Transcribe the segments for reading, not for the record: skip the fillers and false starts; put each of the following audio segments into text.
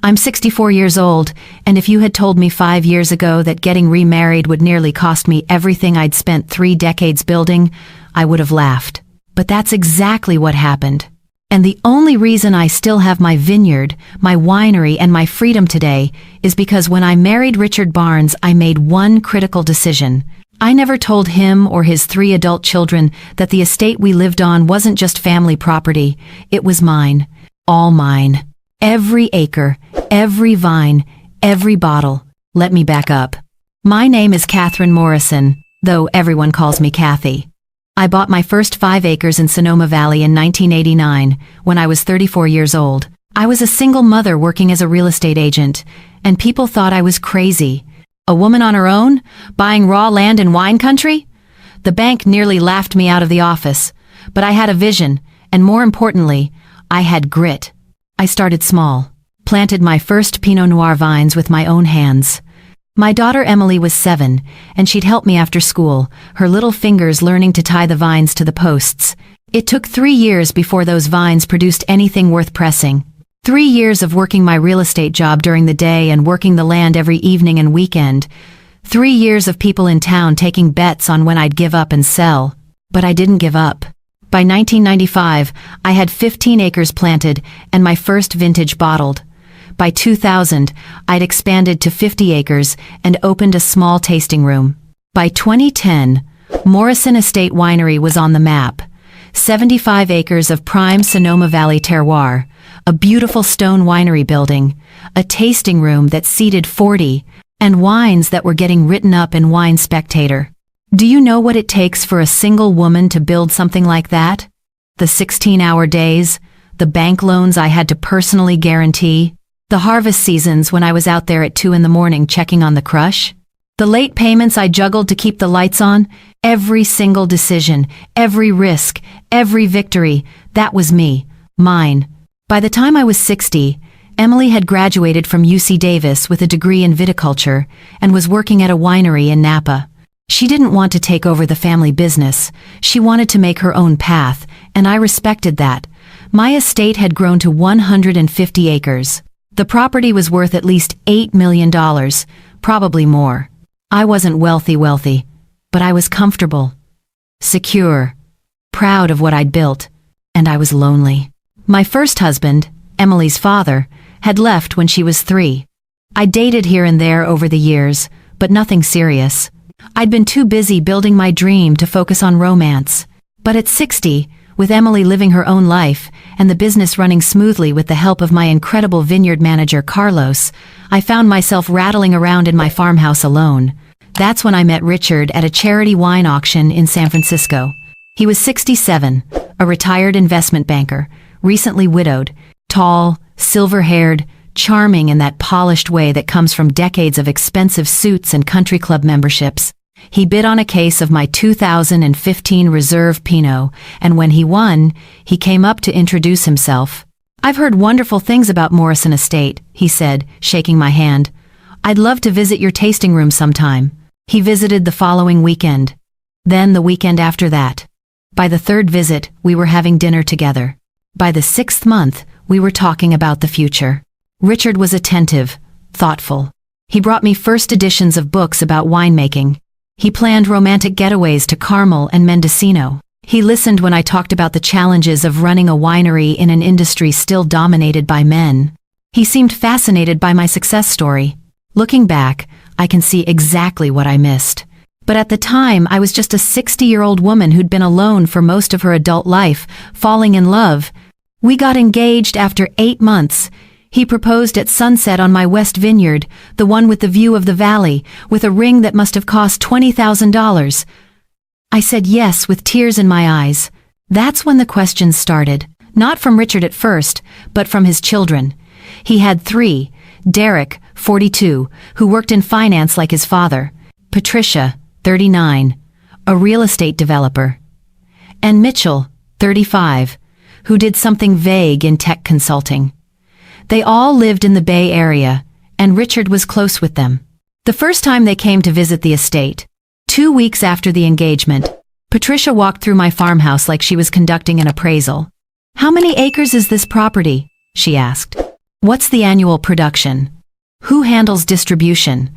I'm 64 years old, and if you had told me 5 years ago that getting remarried would nearly cost me everything I'd spent 3 decades building, I would have laughed. But that's exactly what happened. And the only reason I still have my vineyard, my winery, and my freedom today is because when I married Richard Barnes, I made one critical decision. I never told him or his 3 adult children that the estate we lived on wasn't just family property, it was mine. All mine. Every acre, every vine, every bottle. Let me back up. My name is Catherine Morrison, though everyone calls me Kathy. I bought my first 5 acres in Sonoma Valley in 1989, when I was 34 years old. I was a single mother working as a real estate agent, and people thought I was crazy. A woman on her own, buying raw land in wine country? The bank nearly laughed me out of the office, but I had a vision, and more importantly, I had grit. I started small, planted my first Pinot Noir vines with my own hands. My daughter Emily was 7, and she'd help me after school, her little fingers learning to tie the vines to the posts. It took 3 years before those vines produced anything worth pressing. 3 years of working my real estate job during the day and working the land every evening and weekend. 3 years of people in town taking bets on when I'd give up and sell. But I didn't give up. By 1995, I had 15 acres planted and my first vintage bottled. By 2000, I'd expanded to 50 acres and opened a small tasting room. By 2010, Morrison Estate Winery was on the map. 75 acres of prime Sonoma Valley terroir, a beautiful stone winery building, a tasting room that seated 40, and wines that were getting written up in Wine Spectator. Do you know what it takes for a single woman to build something like that? The 16-hour days, the bank loans I had to personally guarantee, the harvest seasons when I was out there at 2 in the morning checking on the crush, the late payments I juggled to keep the lights on, every single decision, every risk, every victory, that was me, mine. By the time I was 60, Emily had graduated from UC Davis with a degree in viticulture and was working at a winery in Napa. She didn't want to take over the family business. She wanted to make her own path, and I respected that. My estate had grown to 150 acres. The property was worth at least $8 million, probably more. I wasn't wealthy, but I was comfortable, secure, proud of what I'd built, and I was lonely. My first husband, Emily's father, had left when she was 3. I dated here and there over the years, but nothing serious. I'd been too busy building my dream to focus on romance. But at 60, with Emily living her own life, and the business running smoothly with the help of my incredible vineyard manager Carlos, I found myself rattling around in my farmhouse alone. That's when I met Richard at a charity wine auction in San Francisco. He was 67, a retired investment banker, recently widowed, tall, silver-haired, charming in that polished way that comes from decades of expensive suits and country club memberships. He bid on a case of my 2015 Reserve Pinot, and when he won, he came up to introduce himself. "I've heard wonderful things about Morrison Estate," he said, shaking my hand. "I'd love to visit your tasting room sometime." He visited the following weekend. Then the weekend after that. By the 3rd visit, we were having dinner together. By the 6th month, we were talking about the future. Richard was attentive, thoughtful. He brought me first editions of books about winemaking. He planned romantic getaways to Carmel and Mendocino. He listened when I talked about the challenges of running a winery in an industry still dominated by men. He seemed fascinated by my success story. Looking back, I can see exactly what I missed. But at the time, I was just a 60-year-old woman who'd been alone for most of her adult life, falling in love. We got engaged after 8 months. He proposed at sunset on my west vineyard, the one with the view of the valley, with a ring that must have cost $20,000. I said yes with tears in my eyes. That's when the questions started, not from Richard at first, but from his children. He had 3, Derek, 42, who worked in finance like his father, Patricia, 39, a real estate developer, and Mitchell, 35, who did something vague in tech consulting. They all lived in the Bay Area, and Richard was close with them. The first time they came to visit the estate, 2 weeks after the engagement, Patricia walked through my farmhouse like she was conducting an appraisal. "How many acres is this property?" she asked. What's the annual production? Who handles distribution?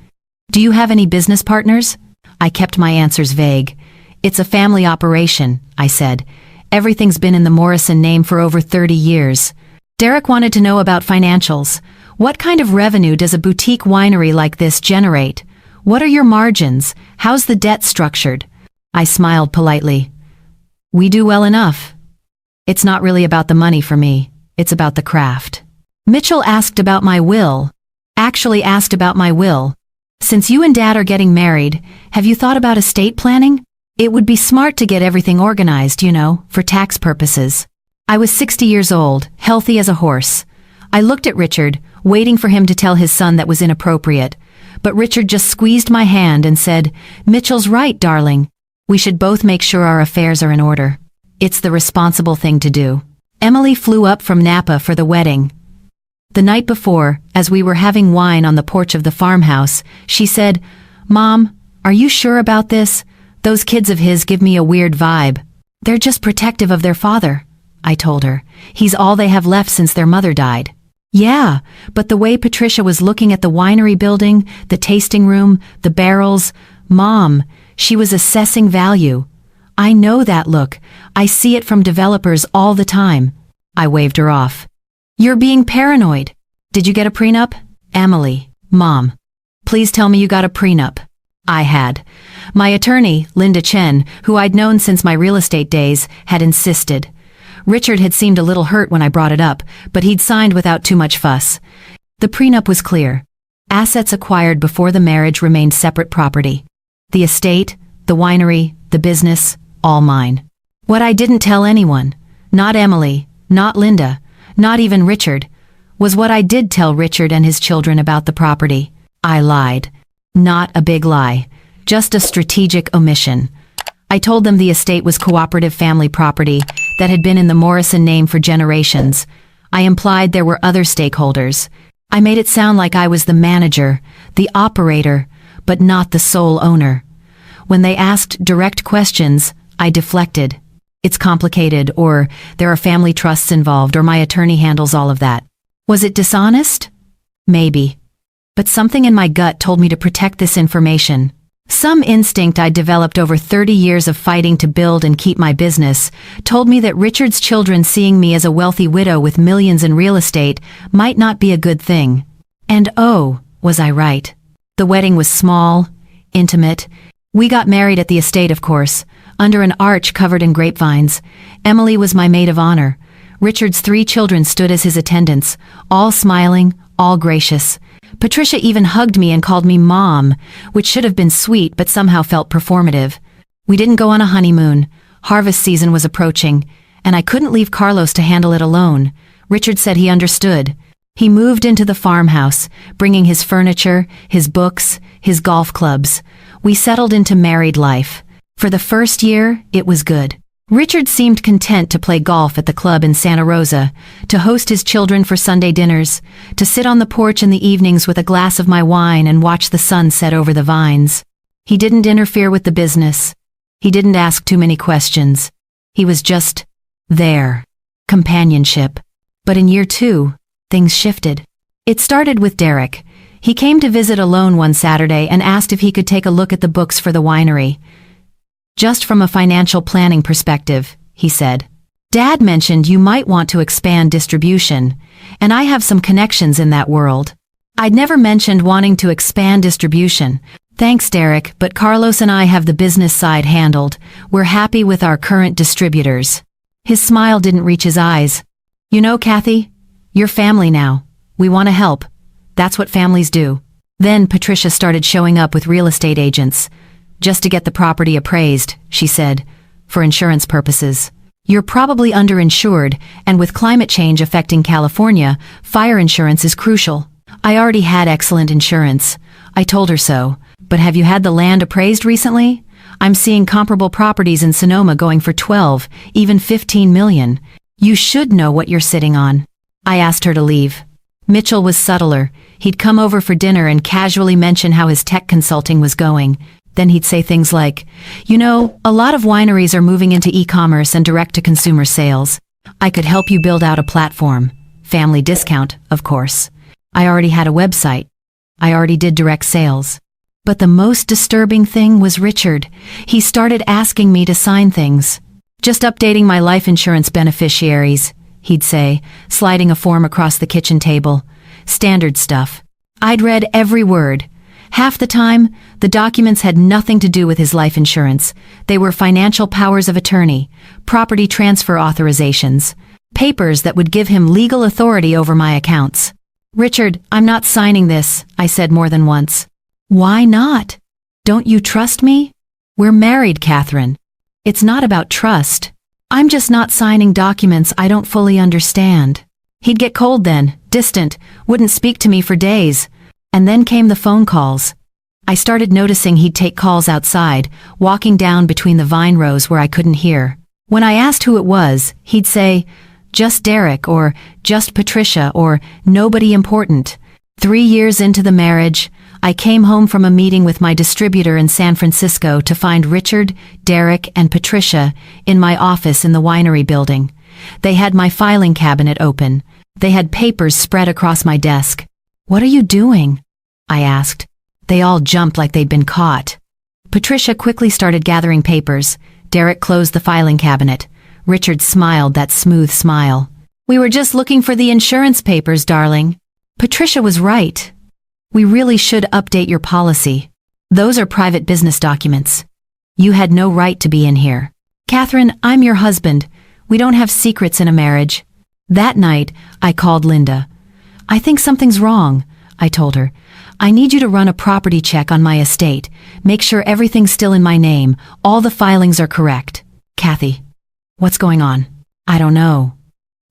Do you have any business partners? I kept my answers vague. It's a family operation, I said. Everything's been in the Morrison name for over 30 years. Derek wanted to know about financials. What kind of revenue does a boutique winery like this generate? What are your margins? How's the debt structured? I smiled politely. We do well enough. It's not really about the money for me. It's about the craft. Mitchell asked about my will. Actually asked about my will. Since you and Dad are getting married, have you thought about estate planning? It would be smart to get everything organized, for tax purposes. I was 60 years old, healthy as a horse. I looked at Richard, waiting for him to tell his son that was inappropriate. But Richard just squeezed my hand and said, Mitchell's right, darling. We should both make sure our affairs are in order. It's the responsible thing to do. Emily flew up from Napa for the wedding. The night before, as we were having wine on the porch of the farmhouse, she said, Mom, are you sure about this? Those kids of his give me a weird vibe. They're just protective of their father, I told her. He's all they have left since their mother died. Yeah, but the way Patricia was looking at the winery building, the tasting room, the barrels, Mom, she was assessing value. I know that look. I see it from developers all the time. I waved her off. You're being paranoid. Did you get a prenup? Emily, Mom. Please tell me you got a prenup. I had. My attorney, Linda Chen, who I'd known since my real estate days, had insisted. Richard had seemed a little hurt when I brought it up, but he'd signed without too much fuss. The prenup was clear. Assets acquired before the marriage remained separate property. The estate, the winery, the business, all mine. What I didn't tell anyone, not Emily, not Linda, not even Richard, was what I did tell Richard and his children about the property. I lied. Not a big lie, just a strategic omission. I told them the estate was cooperative family property that had been in the Morrison name for generations. I implied there were other stakeholders. I made it sound like I was the manager, the operator, but not the sole owner. When they asked direct questions, I deflected. It's complicated, or there are family trusts involved, or my attorney handles all of that. Was it dishonest? Maybe. But something in my gut told me to protect this information. Some instinct I'd developed over 30 years of fighting to build and keep my business told me that Richard's children seeing me as a wealthy widow with millions in real estate might not be a good thing. And oh, was I right. The wedding was small, intimate. We got married at the estate, of course, under an arch covered in grapevines. Emily was my maid of honor. Richard's 3 children stood as his attendants, all smiling, all gracious. Patricia even hugged me and called me Mom, which should have been sweet but somehow felt performative. We didn't go on a honeymoon. Harvest season was approaching, and I couldn't leave Carlos to handle it alone. Richard said he understood. He moved into the farmhouse, bringing his furniture, his books, his golf clubs. We settled into married life. For the first year, it was good. Richard seemed content to play golf at the club in Santa Rosa, to host his children for Sunday dinners, to sit on the porch in the evenings with a glass of my wine and watch the sun set over the vines. He didn't interfere with the business. He didn't ask too many questions. He was just there. Companionship. But in year 2, things shifted. It started with Derek. He came to visit alone one Saturday and asked if he could take a look at the books for the winery. Just from a financial planning perspective, he said. Dad mentioned you might want to expand distribution, and I have some connections in that world. I'd never mentioned wanting to expand distribution. Thanks, Derek, but Carlos and I have the business side handled. We're happy with our current distributors. His smile didn't reach his eyes. You know, Kathy, you're family now. We want to help. That's what families do. Then Patricia started showing up with real estate agents. Just to get the property appraised, she said, for insurance purposes. You're probably underinsured, and with climate change affecting California, fire insurance is crucial. I already had excellent insurance. I told her so. But have you had the land appraised recently? I'm seeing comparable properties in Sonoma going for 12, even 15 million. You should know what you're sitting on. I asked her to leave. Mitchell was subtler. He'd come over for dinner and casually mention how his tech consulting was going. Then he'd say things like, you know, a lot of wineries are moving into e-commerce and direct-to-consumer sales. I could help you build out a platform. family discount, of course. I already had a website. I already did direct sales. But the most disturbing thing was Richard. He started asking me to sign things. Just updating my life insurance beneficiaries, he'd say, sliding a form across the kitchen table. Standard stuff. I'd read every word. Half the time, the documents had nothing to do with his life insurance. They were financial powers of attorney, property transfer authorizations, papers that would give him legal authority over my accounts. "Richard, I'm not signing this," I said more than once. "Why not? Don't you trust me?" "We're married, Catherine. It's not about trust. I'm just not signing documents I don't fully understand." He'd get cold then, distant, wouldn't speak to me for days. And then came the phone calls. I started noticing he'd take calls outside, walking down between the vine rows where I couldn't hear. When I asked who it was, he'd say, "Just Derek," or "Just Patricia," or "Nobody important." 3 years into the marriage, I came home from a meeting with my distributor in San Francisco to find Richard, Derek, and Patricia in my office in the winery building. They had my filing cabinet open. They had papers spread across my desk. "What are you doing?" I asked. They all jumped like they'd been caught. Patricia quickly started gathering papers. Derek closed the filing cabinet. Richard smiled that smooth smile. "We were just looking for the insurance papers, darling." Patricia was right. "We really should update your policy. Those are private business documents. You had no right to be in here." "Catherine, I'm your husband. We don't have secrets in a marriage." That night, I called Linda. "I think something's wrong," I told her. "I need you to run a property check on my estate. Make sure everything's still in my name. All the filings are correct." "Kathy, what's going on?" "I don't know.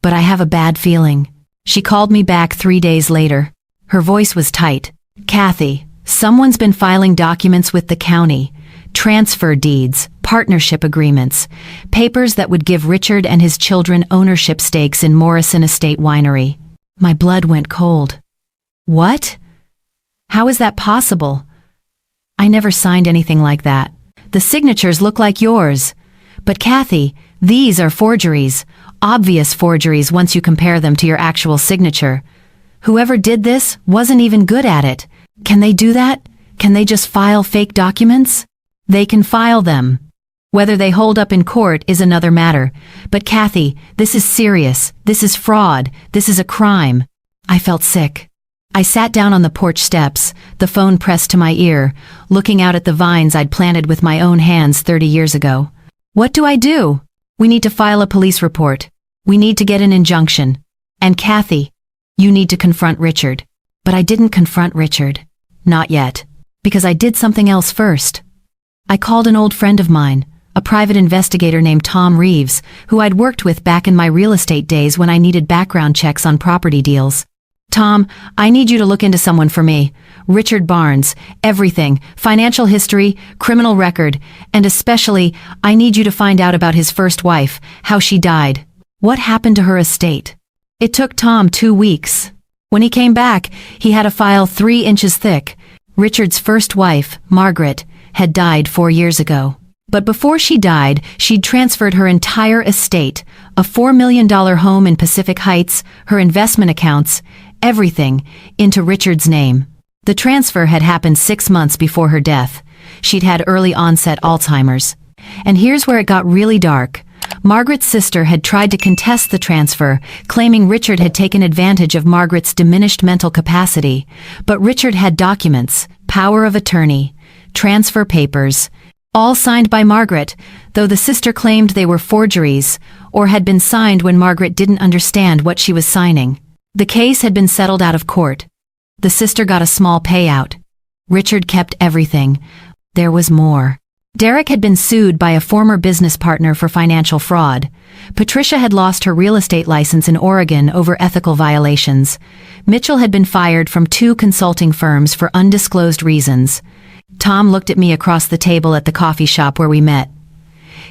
But I have a bad feeling." She called me back 3 days later. Her voice was tight. "Kathy, someone's been filing documents with the county. Transfer deeds, partnership agreements, papers that would give Richard and his children ownership stakes in Morrison Estate Winery." My blood went cold. "What? How is that possible?" "I never signed anything like that. The signatures look like yours. But Kathy, these are forgeries, obvious forgeries once you compare them to your actual signature. Whoever did this wasn't even good at it. Can they do that? Can they just file fake documents?" "They can file them. Whether they hold up in court is another matter. But Kathy, this is serious. This is fraud. This is a crime." I felt sick. I sat down on the porch steps, the phone pressed to my ear, looking out at the vines I'd planted with my own hands 30 years ago. "What do I do?" "We need to file a police report. We need to get an injunction. And Kathy, you need to confront Richard." But I didn't confront Richard. Not yet. Because I did something else first. I called an old friend of mine, a private investigator named Tom Reeves, who I'd worked with back in my real estate days when I needed background checks on property deals. "Tom, I need you to look into someone for me. Richard Barnes, everything, financial history, criminal record, and especially, I need you to find out about his first wife, how she died. What happened to her estate?" It took Tom 2 weeks. When he came back, he had a file 3 inches thick. Richard's first wife, Margaret, had died 4 years ago. But before she died, she'd transferred her entire estate, a $4 million home in Pacific Heights, her investment accounts, everything, into Richard's name. The transfer had happened 6 months before her death. She'd had early onset Alzheimer's. And here's where it got really dark. Margaret's sister had tried to contest the transfer, claiming Richard had taken advantage of Margaret's diminished mental capacity. But Richard had documents, power of attorney, transfer papers, all signed by Margaret, though the sister claimed they were forgeries, or had been signed when Margaret didn't understand what she was signing. The case had been settled out of court. The sister got a small payout. Richard kept everything. There was more. Derek had been sued by a former business partner for financial fraud. Patricia had lost her real estate license in Oregon over ethical violations. Mitchell had been fired from 2 consulting firms for undisclosed reasons. Tom looked at me across the table at the coffee shop where we met.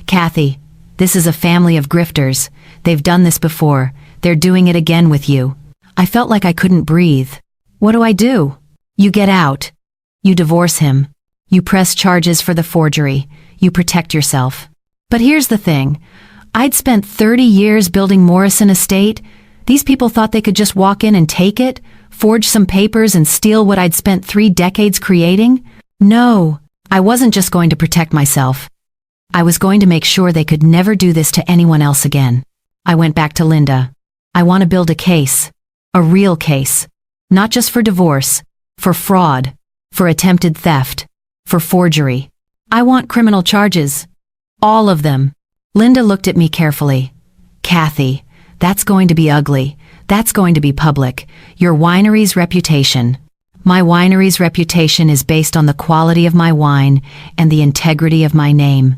"Kathy, this is a family of grifters. They've done this before. They're doing it again with you." I felt like I couldn't breathe. "What do I do?" "You get out. You divorce him. You press charges for the forgery. You protect yourself." But here's the thing. I'd spent 30 years building Morrison Estate. These people thought they could just walk in and take it, forge some papers and steal what I'd spent 3 decades creating? No, I wasn't just going to protect myself. I was going to make sure they could never do this to anyone else again. I went back to Linda. I want to build a case. A real case. Not just for divorce, for fraud, for attempted theft, for forgery. I want criminal charges. All of them. Linda looked at me carefully. Kathy, that's going to be ugly. That's going to be public. Your winery's reputation. My winery's reputation is based on the quality of my wine and the integrity of my name.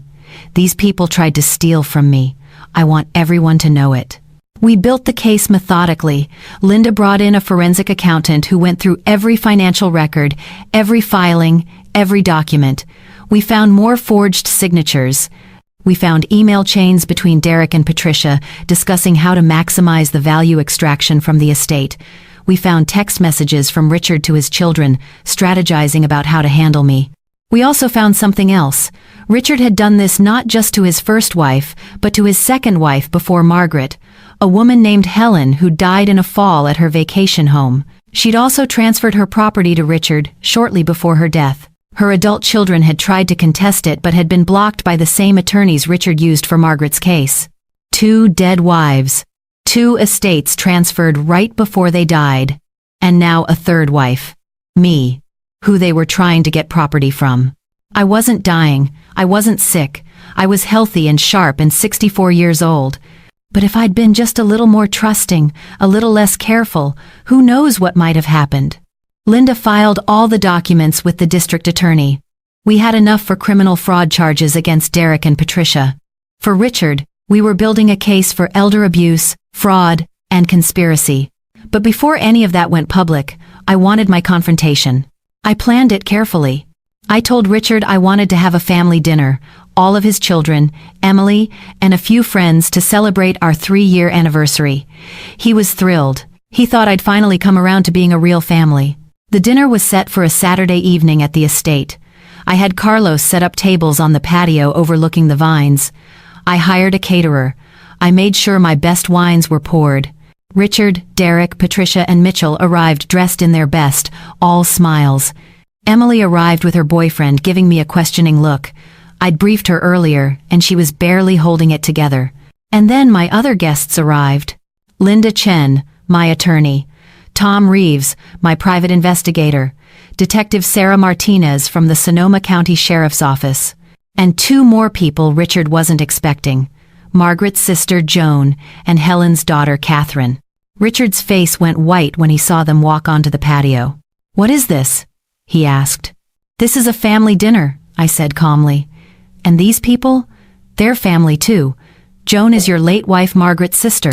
These people tried to steal from me. I want everyone to know it. We built the case methodically. Linda brought in a forensic accountant who went through every financial record, every filing, every document. We found more forged signatures. We found email chains between Derek and Patricia discussing how to maximize the value extraction from the estate. We found text messages from Richard to his children, strategizing about how to handle me. We also found something else. Richard had done this not just to his first wife, but to his second wife before Margaret, a woman named Helen who died in a fall at her vacation home. She'd also transferred her property to Richard shortly before her death. Her adult children had tried to contest it but had been blocked by the same attorneys Richard used for Margaret's case. 2 dead wives. 2 estates transferred right before they died. And now a third wife. Me. Who they were trying to get property from. I wasn't dying. I wasn't sick. I was healthy and sharp and 64 years old. But if I'd been just a little more trusting, a little less careful, who knows what might have happened. Linda filed all the documents with the district attorney. We had enough for criminal fraud charges against Derek and Patricia. For Richard, we were building a case for elder abuse, fraud, and conspiracy. But before any of that went public, I wanted my confrontation. I planned it carefully. I told Richard I wanted to have a family dinner, all of his children, Emily, and a few friends to celebrate our 3-year anniversary. He was thrilled. He thought I'd finally come around to being a real family. The dinner was set for a Saturday evening at the estate. I had Carlos set up tables on the patio overlooking the vines. I hired a caterer. I made sure my best wines were poured. Richard, Derek, Patricia, and Mitchell arrived dressed in their best, all smiles. Emily arrived with her boyfriend giving me a questioning look. I'd briefed her earlier, and she was barely holding it together. And then my other guests arrived. Linda Chen, my attorney. Tom Reeves, my private investigator. Detective Sarah Martinez from the Sonoma County Sheriff's Office. And 2 more people Richard wasn't expecting. Margaret's sister Joan and Helen's daughter Catherine. Richard's face went white when he saw them walk onto the patio. "What is this?" he asked. "This is a family dinner," I said calmly. "And these people? They're family too. Joan is your late wife Margaret's sister.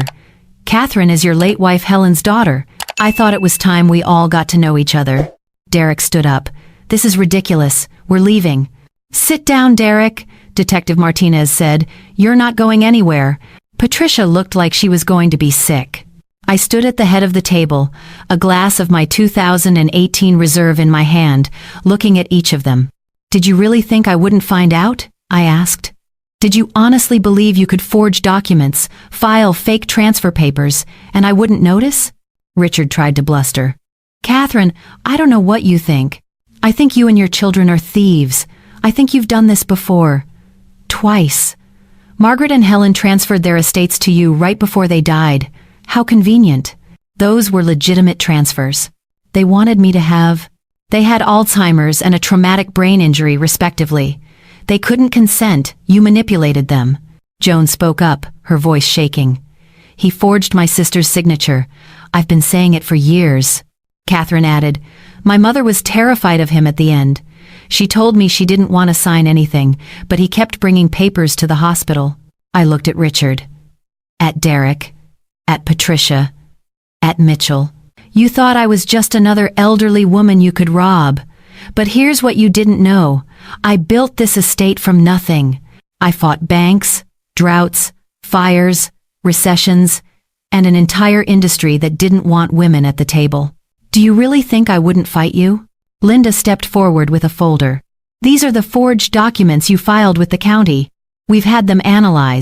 Catherine is your late wife Helen's daughter. I thought it was time we all got to know each other." Derek stood up. "This is ridiculous. We're leaving." "Sit down, Derek," Detective Martinez said. "You're not going anywhere." Patricia looked like she was going to be sick. I stood at the head of the table, a glass of my 2018 reserve in my hand, looking at each of them. "Did you really think I wouldn't find out?" I asked. "Did you honestly believe you could forge documents, file fake transfer papers, and I wouldn't notice?" Richard tried to bluster. "Catherine, I don't know what you think. I think you and your children are thieves. I think you've done this before. Twice. Margaret and Helen transferred their estates to you right before they died. How convenient. Those were legitimate transfers. They wanted me to have... They had Alzheimer's and a traumatic brain injury, respectively. They couldn't consent. You manipulated them." Joan spoke up, her voice shaking. "He forged my sister's signature. I've been saying it for years." Catherine added, "My mother was terrified of him at the end. She told me she didn't want to sign anything, but he kept bringing papers to the hospital." I looked at Richard. At Derek. At Patricia. At Mitchell. "You thought I was just another elderly woman you could rob. But here's what you didn't know. I built this estate from nothing. I fought banks, droughts, fires, recessions, and an entire industry that didn't want women at the table. Do you really think I wouldn't fight you?" Linda stepped forward with a folder. "These are the forged documents you filed with the county. We've had them analyzed.